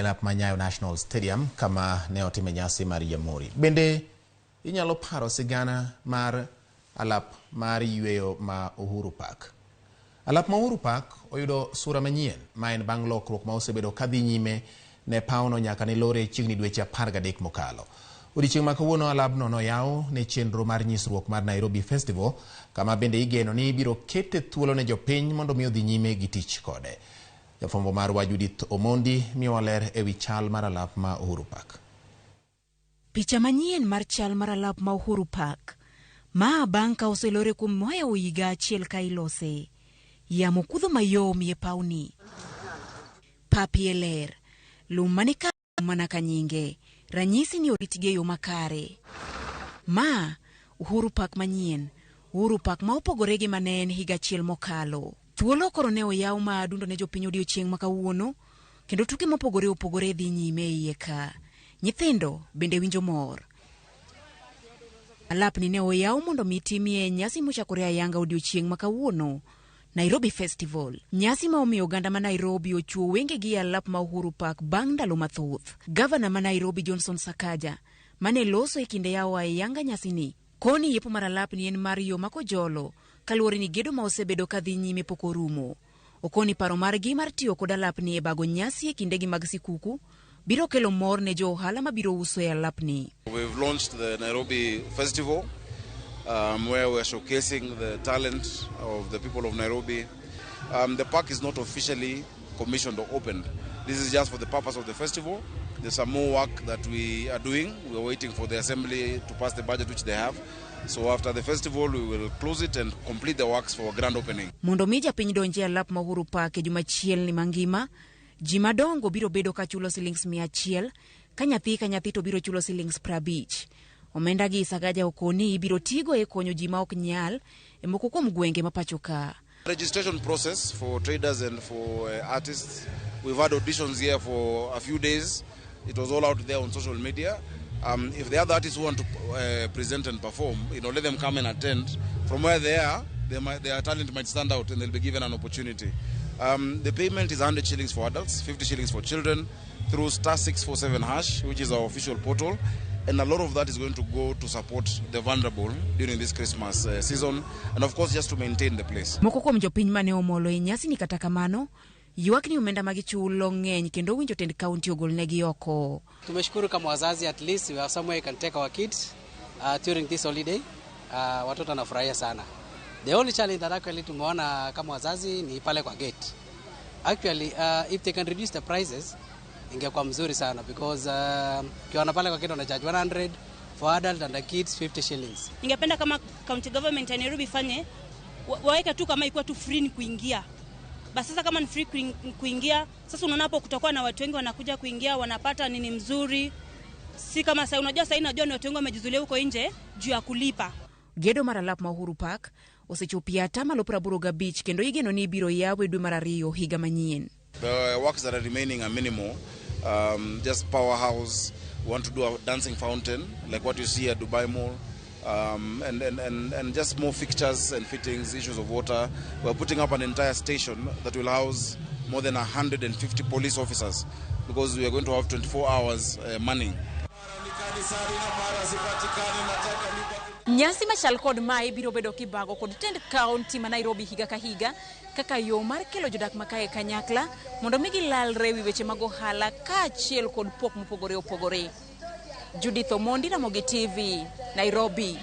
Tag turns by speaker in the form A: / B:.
A: Alap Manyayo National Stadium kama ne otime nyasi mar Jamhuri. Bende inyalo paro sigana mar alap mar yweyo ma Uhuru Park. Alap ma Uhuru Park oyudo sura manyien ma en bang' lokruok ma osebedo kadhi nyime ne pauno nyaka ne lore chiegni dweche 13 mokalo. Odiechieng' ma kawuono alabno noyaw ne chenro mar nyisruok mar Nairobi Festival, kama bende igeno ni biro kete thuolo ne jopiny mondo mi odhi nyime gi tich kode. Jafwambo marwa Judith Omondi miyowa ler ewi chal mar alap ma Uhuru Park.
B: Picha manyien mar chal mar alap ma Uhuru Park ma bang' ka oselore kuom moya higa achiel ka ilose. Yamo kudho mayom ye pauni. Papi ler, lum manika mana ka nyinge, ranyisi ni oritge yo makare. Ma Uhuru Park manyien, Uhuru Park ma opogore gi manen higa achiel mokalo. Thuolo koro ne oyaw ma adundo ne jopiny odiechieng' ma kawuono, kendo tuke mopogore dhi nyime iye ka. Nyithindo bende winjo mor. Alapni ne oyaw mondo mitimie nyasi mochakore ayanga odiechieng' ma kawuono, Nairobi Festival. Nyasi ma omiyo oganda ma Nairobi ochuo wenge gi alap ma Uhuru Park bang' ndalo mathoth. Gavana ma Nairobi Johnson Sakaja mane loso e kinde yawo ayanga nyasi ni, koni yepo mar alapni en mar yo makojolo, kaluwore ni gedo ma osebedo kadhi nyime pok orumo. Okoni paro margi mar tiyo kod alapni e bago nyasi e kindegi mag sikuku biro kelo mor ne jo ohala ma biro uso e alapni.
C: We've launched the Nairobi Festival, where we're showcasing the talent of the people of Nairobi. The park is not officially commissioned or opened. This is just for the purpose of the festival. There's some more work that we are doing. We're waiting for the assembly to pass the budget which they have. So after the festival, we will close it and complete the works for grand opening.
B: Mondo mi japiny donje alap ma Uhuru Park e juma chiel ni mangima, ji madongo biro bedo ka chulo shillings 100, ka nyathi to biro chulo shillings 50. Omenda gi Sakaja okoni biro tigo e konyo ji ma ok nyal e moko kuom gwenge ma pacho ka.
C: Registration process for traders and for artists. We've had auditions here for a few days. It was all out there on social media. If the other artists who want to present and perform, let them come and attend. From where they are, their talent might stand out and they'll be given an opportunity. The payment is 100 shillings for adults, 50 shillings for children, through *647#, which is our official portal. And a lot of that is going to go to support the vulnerable during this Christmas season. And of course, just to maintain the place.
B: Moko kuom jopiny mane omolo e nyasi ni kata kamano, yuak ni omenda magichulo ng'eny kendo winjo tend kaunti ogolnegi oko.
D: Tumeshukuru kama wazazi, at least we have somewhere you can take our kids during this holiday. Watoto wanafurahia sana. The only challenge that actually tumeona kama wazazi ni pale kwa gate. Actually, if they can reduce the prices, ingekuwa mzuri sana, because kiwana pale kwa gate wana charge 100 for adult and the kids 50 shillings.
E: Ningependa kama county government ya Nairobi fanye waweke tu kama ikuwa tu free ni kuingia. Basi sasa kama ni free kuingia, sasa unaona hapo kutakuwa na watu wengi wanakuja kuingia, wanapata nini mzuri. Si kama sasa unajua ni watu wengi wamejizulia huko nje juu ya kulipa.
B: Gedo mar alap ma Uhuru Park osechopia atama lopra buroga beach kendo igeno ni biro yawe dwe mar ariyo higa manyien.
C: The works that are remaining are minimal. Just powerhouse. We want to do a dancing fountain like what you see at Dubai Mall. And just more fixtures and fittings, issues of water. We're putting up an entire station that will house more than 150 police officers, because we are going to have 24 hours manning.
B: Nyasi machal kod mae biro bedo kibago kod tend county ma Nairobi higa ka higa kaka yo mar kelo jodak makae kanyakla mondo mi gilalre wi weche mag ohala ka achiel kod pok mopogore opogore. Judith Omondi, Ramogi TV, Nairobi.